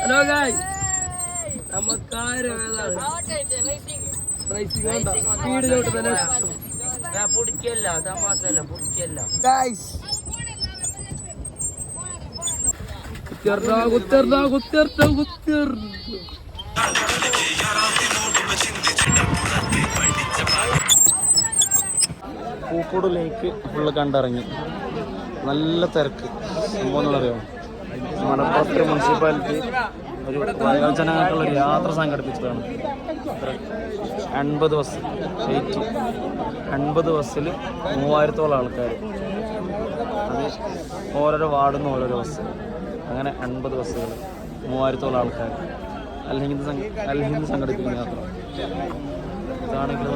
Hello guys, നമുക്കാരും സ്പീഡിലോട്ട് പിടിക്കല്ല തമാശല്ല പിടിക്കല്ല Pookode ലേക്ക് full കണ്ടിറങ്ങി. നല്ല തിരക്ക്. സംഭവം അറിയാം, മലപ്പുറത്തെ മുനിസിപ്പാലിറ്റി ഒരു വയോജനങ്ങൾക്കുള്ളൊരു യാത്ര സംഘടിപ്പിച്ചതാണ്. 80 ബസ് വെയിറ്റ്, 80 ബസ്സിൽ 3000-ഓളം ആൾക്കാർ. അത് ഓരോരോ വാർഡിൽ നിന്ന് ഓരോരോ ബസ്, അങ്ങനെ 80 ബസ്സുകൾ, 3000-ഓളം ആൾക്കാർ. അൽഹിന്ദ് സംഘടിപ്പിക്കുന്ന യാത്ര. ഇതാണെങ്കിൽ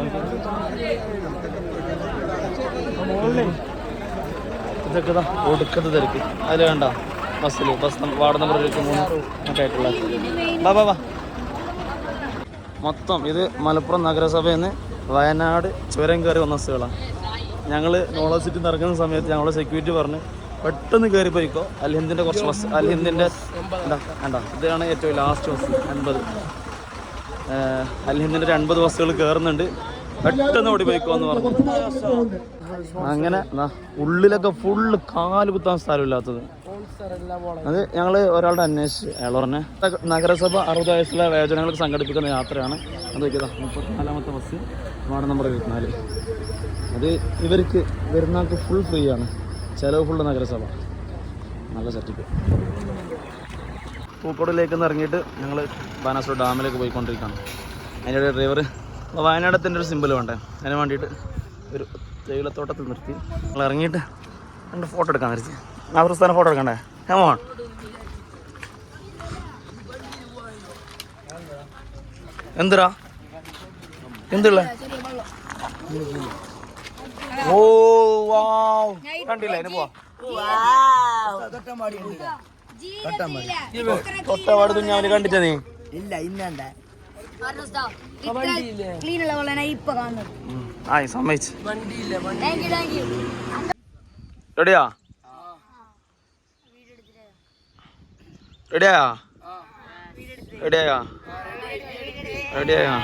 ഇതൊക്കെ ഒടുക്കത്തെ തിരക്ക്. അതിൽ വേണ്ട ബസ്സിൽ വാർഡ് നമ്പർ 23 ഒക്കെ ആയിട്ടുള്ള ബാ. മൊത്തം ഇത് മലപ്പുറം നഗരസഭയിൽ നിന്ന് വയനാട് ചുരം കയറി വന്ന ബസ്സുകളാണ്. ഞങ്ങൾ നോളജ് സിറ്റി നടക്കുന്ന സമയത്ത് ഞങ്ങളെ സെക്യൂരിറ്റി പറഞ്ഞ് പെട്ടെന്ന് കയറി പോയിക്കോ, അൽഹിന്ദിൻ്റെ കുറച്ച് ബസ്, അൽഹിന്ദിൻ്റെ വേണ്ട ഇതാണ് ഏറ്റവും ലാസ്റ്റ് ബസ് 80. അൽഹിന്ദിൻ്റെ 80 ബസ്സുകൾ കയറുന്നുണ്ട്, പെട്ടെന്ന് ഓടി പോയിക്കോ എന്ന് പറഞ്ഞു. അങ്ങനെ ഉള്ളിലൊക്കെ ഫുള്ള് കാല് കുത്താൻ സ്ഥലമില്ലാത്തത്. അത് ഞങ്ങൾ ഒരാളുടെ അന്വേഷിച്ച് അയാൾ പറഞ്ഞ നഗരസഭ 60 വയസ്സുള്ള വയോജനങ്ങൾക്ക് സംഘടിപ്പിക്കുന്ന യാത്രയാണ്. അത് വയ്ക്കുക 34-ാമത്തെ ബസ്, വാർഡ് നമ്പർ 24. അത് ഇവർക്ക് വരുന്നവർക്ക് ഫുൾ ഫ്രീ ആണ്, ചിലവ് ഫുള്ള് നഗരസഭ. നല്ല സെറ്റപ്പ്. പൂക്കോടിലേക്ക് ഇറങ്ങിയിട്ട് ഞങ്ങൾ ബാനാസുര ഡാമിലേക്ക് പോയിക്കൊണ്ടിരിക്കുകയാണ്. അതിൻ്റെ ഡ്രൈവർ വയനാടത്തിൻ്റെ ഒരു സിമ്പിൾ വേണ്ടേ, അതിന് വേണ്ടിയിട്ട് ഒരു തേയിലത്തോട്ടത്തിൽ നിർത്തി ഞങ്ങൾ ഇറങ്ങിയിട്ട് എൻ്റെ ഫോട്ടോ എടുക്കാൻ നിർത്തി. ആ പ്രസ്ഥാനം ഫോട്ടോ എടുക്കണ്ടേ? ഹേമോൺ എന്തിരാ എന്തുള്ള ഓ വാവ് കണ്ടില്ല അതിന് പോവാ. തൊട്ടപാട് കുഞ്ഞാവിന് കണ്ടിട്ടാ നീ? ഇല്ല ഇന്നണ്ട സമ്മതിച്ചു. റെഡിയാ റെഡിയാ റെഡിയാ റെഡിയാ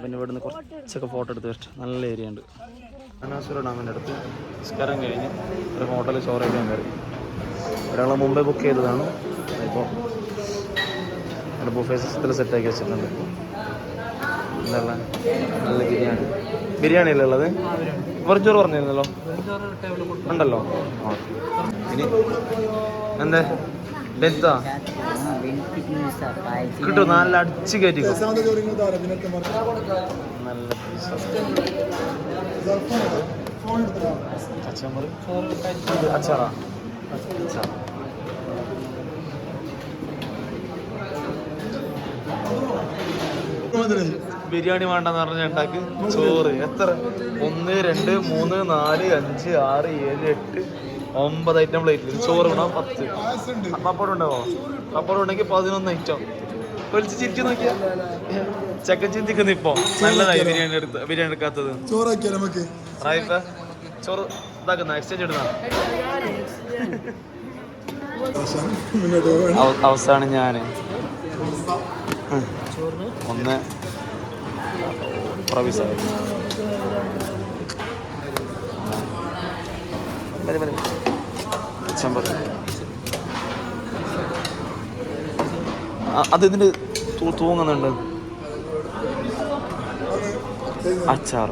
പിന്നെ ഇവിടുന്ന് കുറച്ചൊക്കെ ഫോട്ടോ എടുത്ത് വെച്ചിട്ട് നല്ല ഏരിയ ഉണ്ട്. ബാനാസുര ഡാമിൻ്റെ അടുത്ത് നിസ്കാരം കഴിഞ്ഞ് ഒരു ഹോട്ടലിൽ ചോറ് കഴിക്കാൻ കയറി. ഒരാളെ മുമ്പേ ബുക്ക് ചെയ്തതാണ്. ഇപ്പോൾ അവിടെ ബുഫേ സിസ്റ്റത്തിൽ സെറ്റാക്കി വെച്ചിട്ടുണ്ട്. എന്താ നല്ല ബിരിയാണി അല്ലേ ഉള്ളത്? വെറുംചോറ് പറഞ്ഞിരുന്നല്ലോ, ഉണ്ടല്ലോ. ഇനി എന്താ ഡെത്താ കിട്ടും, നല്ല അടിച്ച് കയറ്റി നല്ല അച്ചാറാ. ബിരിയാണി വേണ്ടെന്ന് പറഞ്ഞ ഉണ്ടാക്കി ചോറ് എത്ര 1 2 3 4 5 6 7 8 9 ഐറ്റം പ്ലേറ്റിൽ ചോറ് വേണം 10. പപ്പടം ഉണ്ടാവോ? പപ്പടം ഉണ്ടെങ്കിൽ 11 ഐറ്റം. വലിച്ച് ചിരിച്ചു നോക്കിയാ ചക്കൻ ചിന്തിക്കുന്ന ഇപ്പൊ നല്ലതായി ബിരിയാണി എടുക്കാത്തത്. ചോറ് ഇതാക്കുന്ന എക്സ്ചേഞ്ച് ഇടുന്ന അവസാനം ഞാൻ ഒന്ന് പ്രവിസായി അതിന് തൂങ്ങുന്നുണ്ട്. അച്ചാർ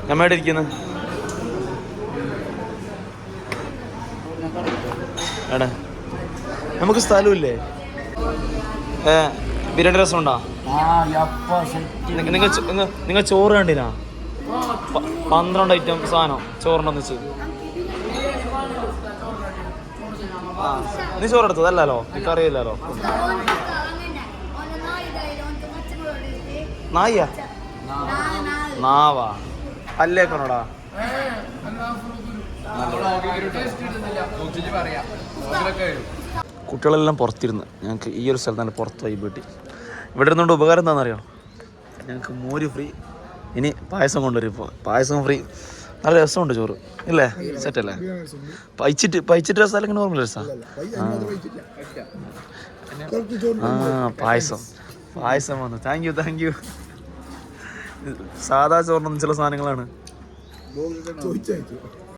നമ്മയുടെ ഇരിക്കുന്നത് എടാ നമുക്ക് സ്ഥലമില്ലേ? ബിരിയാണി രസം ഉണ്ടോ? നിങ്ങൾ ചോറ് കണ്ടിനാ? 12 ഐറ്റം സാധനം ചോറുണ്ടെന്ന് വെച്ച്. നീ ചോറെടുത്തത് അല്ലല്ലോ, എനിക്ക് അറിയില്ലല്ലോ. നായ്യാ നാവാ അല്ലേക്കണോടാ. കുട്ടികളെല്ലാം പുറത്തിരുന്ന് ഞങ്ങൾക്ക് ഈ ഒരു സ്ഥലത്താണ് പുറത്ത് പോയി വീട്ടി. ഇവിടെ ഇരുന്നുകൊണ്ട് ഉപകാരം എന്താണെന്നറിയോ? ഞങ്ങൾക്ക് മോര് ഫ്രീ, ഇനി പായസം കൊണ്ടുവരും ഇപ്പോൾ. പായസം ഫ്രീ. നല്ല രസമുണ്ട് ചോറ് ഇല്ലേ? സെറ്റല്ലേ? പൈച്ചിട്ട് രസം അല്ലെങ്കിൽ നോർമൽ രസമാണ്? പായസം വന്നു. Thank you. സാധാ ചോറിനൊന്നും ചില സാധനങ്ങളാണ്.